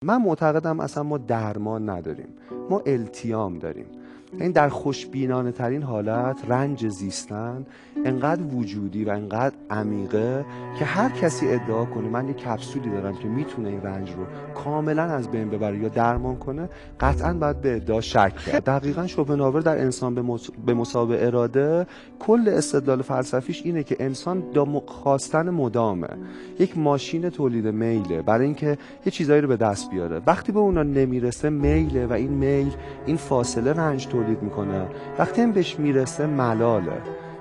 من معتقدم اصلا ما درمان نداریم، ما التیام داریم. این در خوشبینانه ترین حالت رنج زیستن انقدر وجودی و انقدر عمیقه که هر کسی ادعا کنه من یه کپسولی دارم که میتونه این رنج رو کاملا از بین ببره یا درمان کنه، قطعا باید به ادعا شک کرد. دقیقاً شوپنهاور در انسان به مسابقه اراده کل استدلال فلسفیش اینه که انسان خواستن مدامه، یک ماشین تولید میله برای اینکه یه چیزایی رو به دست بیاره. وقتی به اونا نمیرسه میله و این میل این فاصله رنج تولید میکنه، وقتی هم بهش میرسه ملاله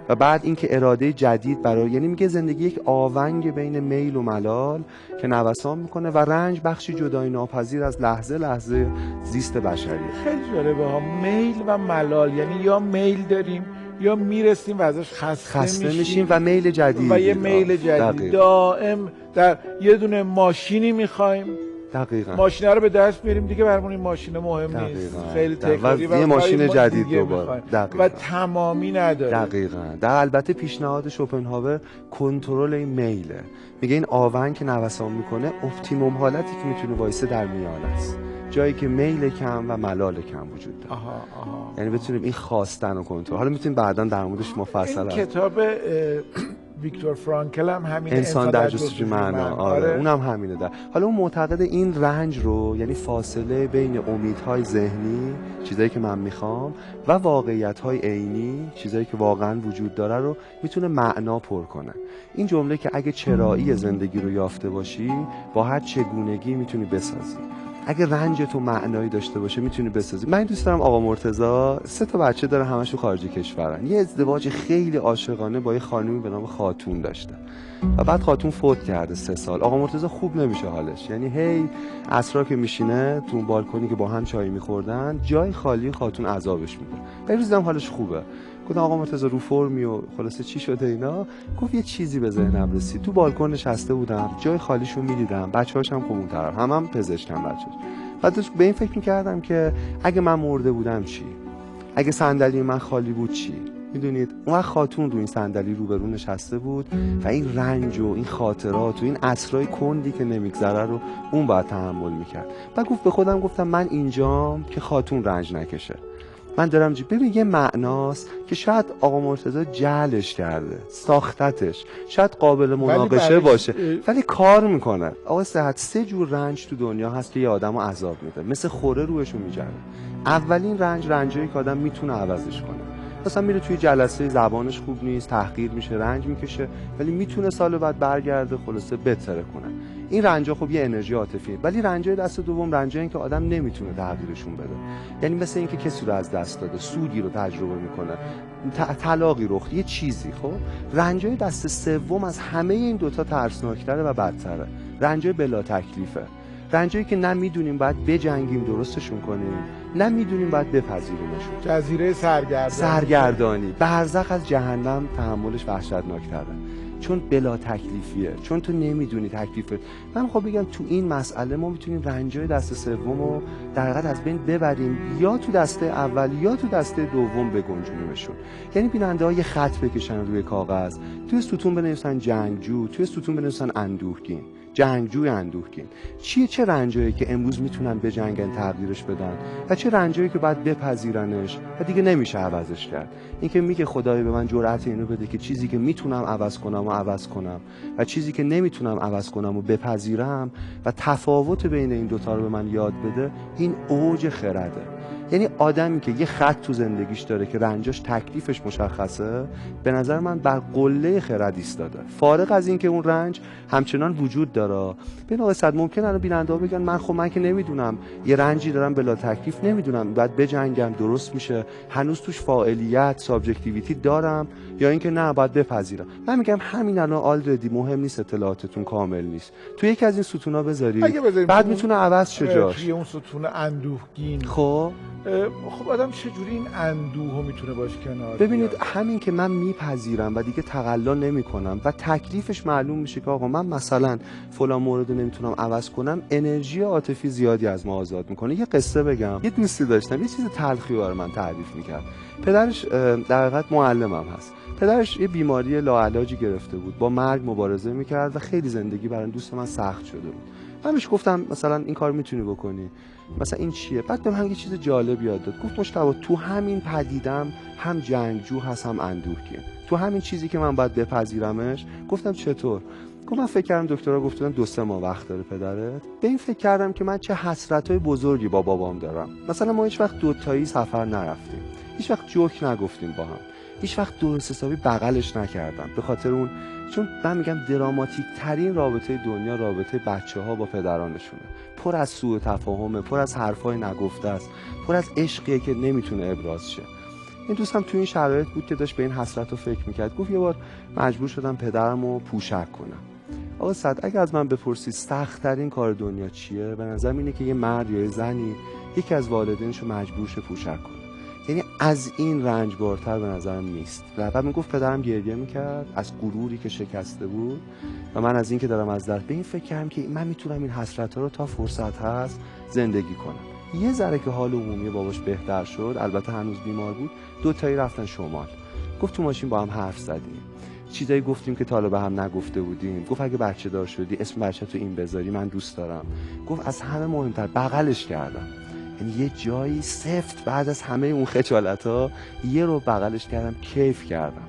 و بعد اینکه اراده جدید برای، یعنی میگه زندگی یک آونگ بین میل و ملال که نوسان میکنه و رنج بخشی جدای ناپذیر از لحظه لحظه زیست بشری. خیلی جالبه ها، میل و ملال، یعنی یا میل داریم یا میرسیم و ازش خسته میشیم و میل جدید و یه میل جدید دائم در یه دونه ماشینی میخوایم. دقیقاً ماشینه رو به دست بیاریم دیگه، برامون این ماشین مهم نیست، خیلی تکراری و یه ماشین جدید دوباره و تمامی نداره. دقیقاً. در البته پیشنهاد شوپنهاور کنترل این میله، میگه این آونگ که نوسان میکنه اپتیموم حالتی که میتونه وایسه در میان است، جایی که میل کم و ملال کم وجود داره. یعنی بتونیم این خواستن رو کنترل. حالا میتونیم بعداً در موردش مفصل این کتاب ویکتور فرانکل هم همین انسان در جستجوی معنا. آره اونم همینه. حالا اون معتقد این رنج رو، یعنی فاصله بین امیدهای ذهنی، چیزایی که من میخوام، و واقعیت‌های عینی، چیزایی که واقعا وجود داره، رو میتونه معنا پر کنه. این جمله که اگه چرایی زندگی رو یافته باشی با هر چگونگی میتونی بسازی، اگه رنج تو معنایی داشته باشه میتونی بسازی. من دوست دارم آقا مرتضی 3 تا بچه داره، همشون خارج کشورن. یه ازدواج خیلی عاشقانه با یه خانمی به نام خاتون داشته و بعد خاتون فوت کرده 3 سال. آقا مرتضی خوب نمیشه حالش، یعنی هی عصرا که میشینه تو اون بالکنی که با هم چای میخوردن جای خالی خاتون عذابش میده. یه روز دیدم حالش خوبه، گفتم آقا مرتضی رو فرمی و خلاصه چی شده اینا؟ گفت یه چیزی به ذهنم رسید، تو بالکن نشسته بودم جای خالیشو میدیدم، بچه‌هاش هم خوب اون طرف، هم پزشکم بچه‌هاش. بعد به این فکر میکردم که اگه من مرده بودم چی؟ اگه صندلی من خالی بود چی؟ میدونید اون خاتون رو این صندلی روبرو نشسته بود و این رنج و این خاطرات و این عصرای کندی که نمیگذره رو اون باید تحمل میکرد. بعد به خودم گفتم من اینجام که خاتون رنج نکشه. من دارم ببین یه معناست که شاید آقا مرتضی جعلش کرده، ساختتش، شاید قابل مناقشه باشه ولی کار میکنه. آقا صحت 3 جور رنج تو دنیا هست که یه آدمو عذاب میده، مثل خوره روشو میجره. اولین رنجایی که آدم میتونه عوضش کنه، مثلا میره توی جلسه زبانش خوب نیست، تحقیر میشه، رنج میکشه، ولی میتونه سال بعد برگرده خلاصه بهتره کنه. این رنجا خب یه انرژی عاطفیه. ولی رنجای دست دوم رنجایی که آدم نمیتونه تغییرشون بده، یعنی مثل اینکه کسی رو از دست داده، سودی رو تجربه میکنه، طلاقی رخ، یه چیزی. خب رنجای دست سوم از همه این دوتا ترسناکتره و بدتره، رنجای بلا تکلیفه، رنجایی که نمیدونیم باید بجنگیم درستشون کنیم، نمیدونیم باید بپذیریمشون. جزیره سرگردانی، برزخ از جهنم تحملش وحشتناک‌تره، چون بلا تکلیفیه، چون تو نمیدونی تکلیفت. من خب بگم تو این مسئله ما میتونیم رنجای دست سوم رو در حقیقت از بین ببریم، یا تو دسته اول یا تو دسته دوم بگنجونیمشون. یعنی بیننده ها یه خط بکشن روی کاغذ، توی ستون بنویسن جنگجو، توی ستون بنویسن اندوهگین. جنگجوی اندوهگین چه رنجایی که امروز میتونن به جنگن تغییرش بدن و چه رنجایی که باید بپذیرنش و دیگه نمیشه عوضش کرد. این که میگه خدای به من جرأت اینو بده که چیزی که میتونم عوض کنم و عوض کنم و چیزی که نمیتونم عوض کنم و بپذیرم و تفاوت بین این دوتا رو به من یاد بده، این اوج خرده. یعنی آدمی که یه خط تو زندگیش داره که رنجاش تکلیفش مشخصه، به نظر من بر قله خرد ایستاده، فارغ از این که اون رنج همچنان وجود داره. به نوعیت ممکنه الان بیننده ها بگن من که نمیدونم، یه رنجی دارم بلا تکلیف، نمیدونم باید بجنگم درست میشه، هنوز توش فاعلیت سابجکتیویتی دارم، یا اینکه نه باید بپذیرم. من میگم همین الان آلردی مهم نیست، اطلاعاتتون کامل نیست، تو یکی از این ستونا بذارید، بعد میتونه عوض شه جاش. اون ستون اندوهگین، خب آدم چجوری این اندوهو میتونه باشه کنار؟ ببینید همین که من میپذیرم و دیگه تقلا نمیکنم و تکلیفش معلوم میشه که آقا من مثلا فلان مورد رو نمیتونم عوض کنم، انرژی عاطفی زیادی از ما آزاد میکنه. یه قصه بگم، یه دوستی داشتم یه چیز تلخی برای من تعریف میکرد. پدرش در حقیقت معلمم هست. پدرش یه بیماری لاعلاجی گرفته بود، با مرگ مبارزه میکرد و خیلی زندگی برای دوست من سخت شده بود. من بهش گفتم مثلا این کار میتونی بکنی، مثلا این چیه؟ بعد به من یه چیز جالب یاد داد. گفت مجتبی تو همین پدیدم هم جنگجو هست هم اندوهگین، تو همین چیزی که من باید بپذیرمش. گفتم چطور؟ گفت من فکر کردم دکترها گفتن 2-3 ماه وقت داره پدرت. به این فکر کردم که من چه حسرت‌های بزرگی با بابام دارم. مثلا ما هیچ وقت دوتایی سفر نرفتیم، هیچ وقت جوک نگفتیم با هم، هیچ وقت درست حسابی بغلش نکردم. به خاطر اون، چون من میگم دراماتیک ترین رابطه دنیا رابطه بچه‌ها با پدرانشونه، پر از سوء تفاهمه، پر از حرفای نگفته است، پر از عشقیه که نمیتونه ابراز شه. این دوستم تو این شرایط بود که داشت به این حسرت رو فکر میکرد. گفت یه بار مجبور شدم پدرمو پوشک کنم. آقا سعد، اگه از من بپرسی سخت ترین کار دنیا چیه، به نظرم اینه که یه مرد یا یه زنی یکی از والدینشو مجبور شه پوشک کنه. یعنی از این رنجبارتر به نظرم نیست. و بعد میگفت پدرم گریه میکرد از غروری که شکسته بود و من از این که دارم از دست، به این فکر کردم که من میتونم این حسرت‌ها رو تا فرصت هست زندگی کنم. یه ذره که حال عمومی باباش بهتر شد، البته هنوز بیمار بود، 2 تایی رفتن شمال. گفت تو ماشین با هم حرف زدیم، چیزایی گفتیم که تا حالا به هم نگفته بودیم. گفت اگه بچه دار شدی اسم بچه تو این بذاری، من دوست دارم. گفت از همه مهمتر بغلش کردم. یعنی یه جایی سفت بعد از همه اون خجالت‌ها یه رو بغلش کردم، کیف کردم.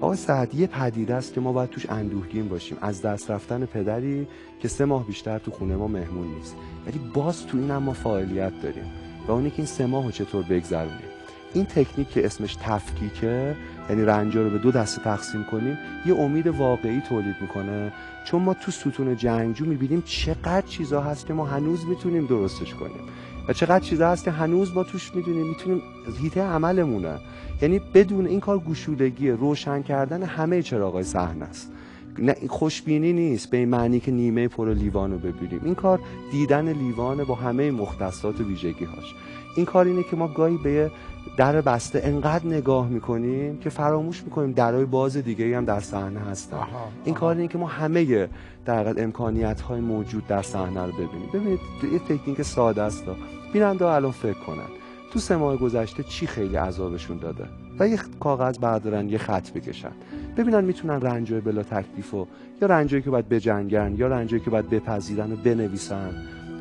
آقا سعد، یه پدیده است که ما باید توش اندوهگین باشیم، از دست رفتن پدری که 3 ماه بیشتر تو خونه ما مهمون نیست، ولی باز تو این هم ما فاعلیت داریم و اونی که این 3 ماهو چطور بگذرونیم. این تکنیک که اسمش تفکیکه، یعنی رنجا رو به 2 دسته تقسیم کنیم، یه امید واقعی تولید میکنه. چون ما تو ستون جنگجو میبینیم چقدر چیزا هست که ما هنوز میتونیم درستش کنیم و چقدر چیزا هست که هنوز ما توش میتونیم هیته عملمونه. یعنی بدون این کار گشودگی، روشن کردن همه چراغای صحنه است. نه خوشبینی نیست به این معنی که نیمه پر لیوان رو ببینیم. این کار دیدن لیوان با همه مختصات و ویژگی‌هاش. این کار اینه که ما گاهی به در بسته انقدر نگاه میکنیم که فراموش میکنیم درهای باز دیگه‌ای هم در صحنه هستن. این کار اینه که ما همه در حقیقت امکانیت‌های موجود در صحنه رو ببینیم. ببینید یه تکنیک ساده است. بیننده الان فکر کنن تو 3 ماه گذشته چی خیلی عذابشون داده و یه کاغذ بردارن، یه خط بکشن، ببینن میتونن رنجای بلا تکلیفو، یا رنجایی که باید بجنگن یا رنجایی که باید بپذیرن و بنویسن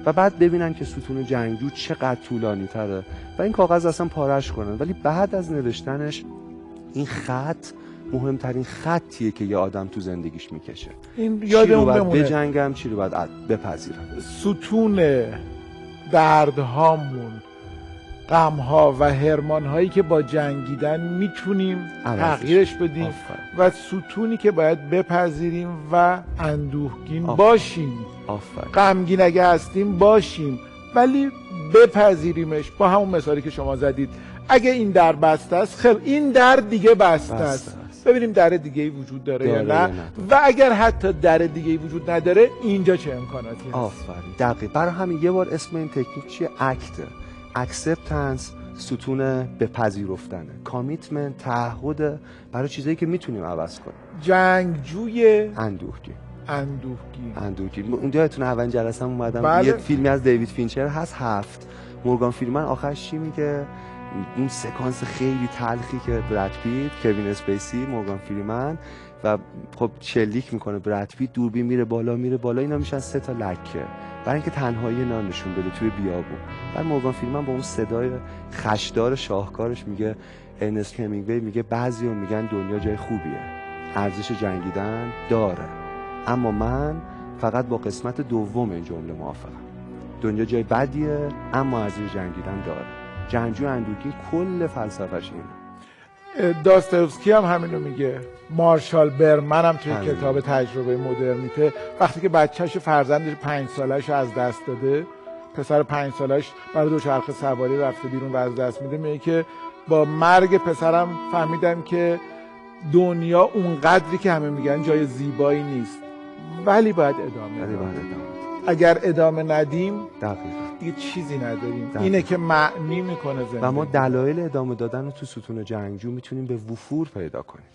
و بعد ببینن که ستون جنگجو چقدر طولانی تره و این کاغذ اصلا پارش کنن. ولی بعد از نوشتنش این خط مهمترین خطیه که یه آدم تو زندگیش میکشه. این یادمون بمونه، بجنگم چی رو باید بپذیرم. ستون دردهامون، غم‌ها و هرمان‌هایی که با جنگیدن میتونیم تغییرش بدیم و ستونی که باید بپذیریم و اندوهگین باشیم. غمگین اگه هستیم باشیم ولی بپذیریمش. با همون مثالی که شما زدید، اگه این در بسته است، خیلی این در دیگه بسته است، ببینیم در دیگه‌ای وجود داره یا نه، و اگر حتی در دیگه‌ای وجود نداره اینجا چه امکاناتی هست. آفرین، دقیق. برای همین یه بار اسم این تکنیک چیه؟ اکت، اکسپتنس، ستون به پذیرفتنه، کامیتمنت، تعهد برای چیزایی که میتونیم عوض کنیم. جنگجوی اندوهگین. اونجا یادتون اول جلسه اومدم یه فیلمی از دیوید فینچر هست 7، مورگان فریمن آخرش چی میگه؟ اون سکانس خیلی تلخی که براد پیت، کوین اسپیسی، مورگان فریمن و خب شلیک میکنه براد پیت، دوربین میره بالا، اینا میشن 3 تا لکه برای اینکه تنهایی اینا نشون بده توی بیابون. بعد مورگان فریمن با اون صدای خشدار شاهکارش میگه، ارنست همینگوی میگه بعضیا میگن دنیا جای خوبیه، ارزش جنگیدن داره، اما من فقط با قسمت دوم این جمله موافقم. دنیا جای بدیه اما ارزش جنگیدن داره. جنگجو اندوهگین کل فلسفه‌اش اینه. داستایوفسکی هم همینو میگه. مارشال برمن هم توی کتاب تجربه مدرنیته وقتی که بچه‌ش فرزندش 5 سالش از دست داده، پسر 5 سالش برای دوچرخه سواری رفته بیرون و از دست میده، میگه که با مرگ پسرم فهمیدم که دنیا اونقدری که همه میگن جای زیبایی نیست، ولی باید ادامه بدیم. اگر ادامه ندیم دیگه چیزی نداریم. اینه که معنی میکنه زندگی. و ما دلایل ادامه دادن رو تو ستون جنگجو میتونیم به وفور پیدا کنیم.